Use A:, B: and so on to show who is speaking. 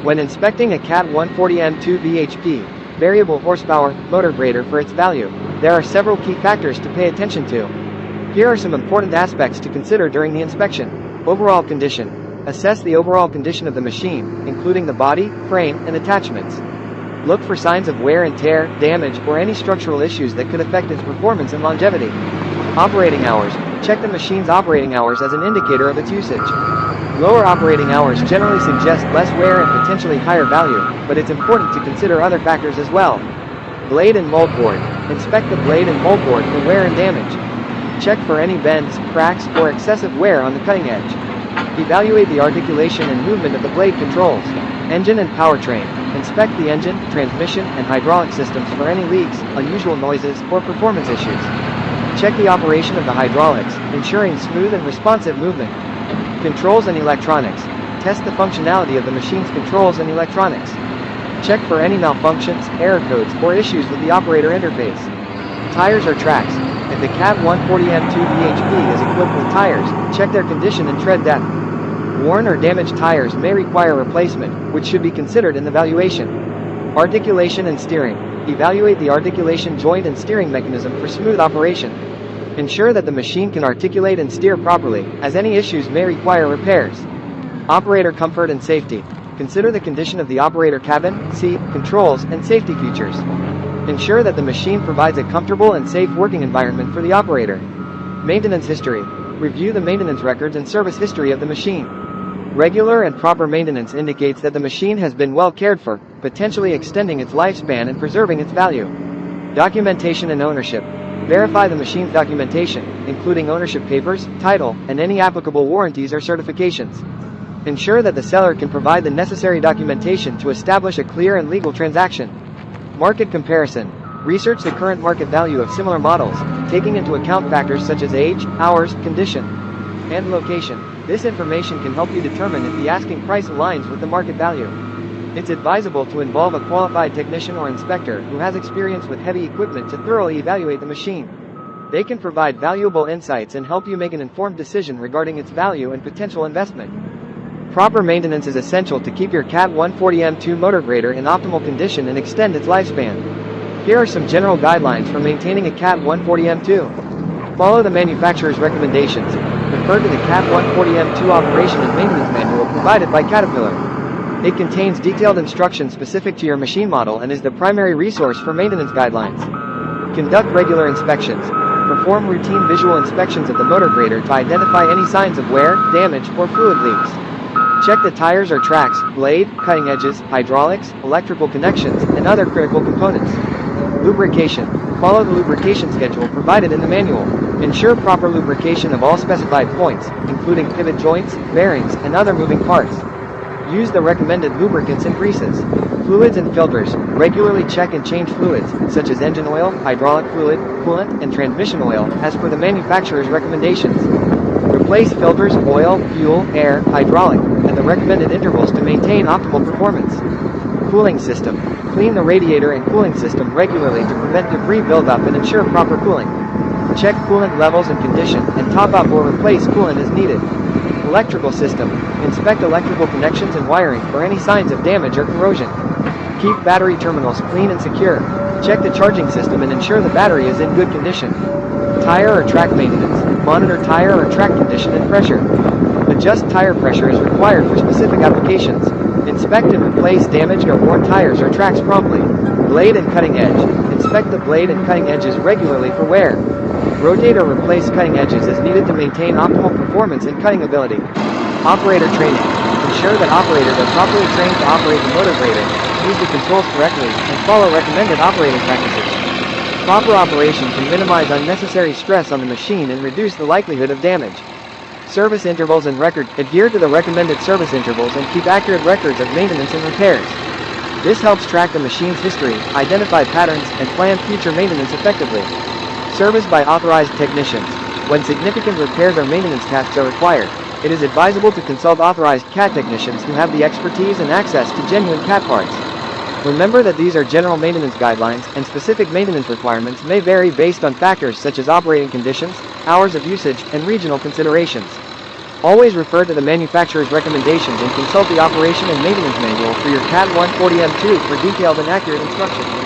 A: When inspecting a Cat 140M2 VHP, variable horsepower, motor grader for its value, there are several key factors to pay attention to. Here are some important aspects to consider during the inspection. Overall condition. Assess the overall condition of the machine, including the body, frame, and attachments. Look for signs of wear and tear, damage, or any structural issues that could affect its performance and longevity. Operating hours. Check the machine's operating hours as an indicator of its usage. Lower operating hours generally suggest less wear and potentially higher value, but it's important to consider other factors as well. Blade and moldboard. Inspect the blade and moldboard for wear and damage. Check for any bends, cracks, or excessive wear on the cutting edge. Evaluate the articulation and movement of the blade controls. Engine and powertrain. Inspect the engine, transmission, and hydraulic systems for any leaks, unusual noises, or performance issues. Check the operation of the hydraulics, ensuring smooth and responsive movement. Controls and electronics. Test the functionality of the machine's controls and electronics. Check for any malfunctions, error codes, or issues with the operator interface. Tires or tracks. If the Cat 140M2 VHP is equipped with tires, check their condition and tread depth. Worn or damaged tires may require replacement, which should be considered in the valuation. Articulation and steering. Evaluate the articulation joint and steering mechanism for smooth operation. Ensure that the machine can articulate and steer properly, as any issues may require repairs. Operator comfort and safety. Consider the condition of the operator cabin, seat, controls, and safety features. Ensure that the machine provides a comfortable and safe working environment for the operator. Maintenance history. Review the maintenance records and service history of the machine. Regular and proper maintenance indicates that the machine has been well cared for, potentially extending its lifespan and preserving its value. Documentation and ownership. Verify the machine's documentation, including ownership papers, title, and any applicable warranties or certifications. Ensure that the seller can provide the necessary documentation to establish a clear and legal transaction. Market comparison. Research the current market value of similar models, taking into account factors such as age, hours, condition, and location. This information can help you determine if the asking price aligns with the market value. It's advisable to involve a qualified technician or inspector who has experience with heavy equipment to thoroughly evaluate the machine. They can provide valuable insights and help you make an informed decision regarding its value and potential investment. Proper maintenance is essential to keep your Cat 140M2 motor grader in optimal condition and extend its lifespan. Here are some general guidelines for maintaining a Cat 140M2. Follow the manufacturer's recommendations. Refer to the Cat 140M2 operation and maintenance manual provided by Caterpillar. It contains detailed instructions specific to your machine model and is the primary resource for maintenance guidelines. Conduct regular inspections. Perform routine visual inspections of the motor grader to identify any signs of wear, damage, or fluid leaks. Check the tires or tracks, blade, cutting edges, hydraulics, electrical connections, and other critical components. Lubrication. Follow the lubrication schedule provided in the manual. Ensure proper lubrication of all specified points, including pivot joints, bearings, and other moving parts. Use the recommended lubricants and greases. Fluids and filters. Regularly check and change fluids, such as engine oil, hydraulic fluid, coolant, and transmission oil, as per the manufacturer's recommendations. Replace filters, oil, fuel, air, hydraulic, and the recommended intervals to maintain optimal performance. Cooling system. Clean the radiator and cooling system regularly to prevent debris buildup and ensure proper cooling. Check coolant levels and condition, and top up or replace coolant as needed. Electrical system. Inspect electrical connections and wiring for any signs of damage or corrosion. Keep battery terminals clean and secure. Check the charging system and ensure the battery is in good condition. Tire or track maintenance. Monitor tire or track condition and pressure. Adjust tire pressure as required for specific applications. Inspect and replace damaged or worn tires or tracks promptly. Blade and cutting edge. Inspect the blade and cutting edges regularly for wear. Rotate or replace cutting edges as needed to maintain optimal performance and cutting ability. Operator training. Ensure that operators are properly trained to operate the motor grader, use the controls correctly, and follow recommended operating practices. Proper operation can minimize unnecessary stress on the machine and reduce the likelihood of damage. Service intervals and record. Adhere to the recommended service intervals and keep accurate records of maintenance and repairs. This helps track the machine's history, identify patterns, and plan future maintenance effectively. Service by authorized technicians. When significant repairs or maintenance tasks are required, it is advisable to consult authorized CAT technicians who have the expertise and access to genuine CAT parts. Remember that these are general maintenance guidelines, and specific maintenance requirements may vary based on factors such as operating conditions, hours of usage, and regional considerations. Always refer to the manufacturer's recommendations and consult the operation and maintenance manual for your CAT 140M2 for detailed and accurate instructions.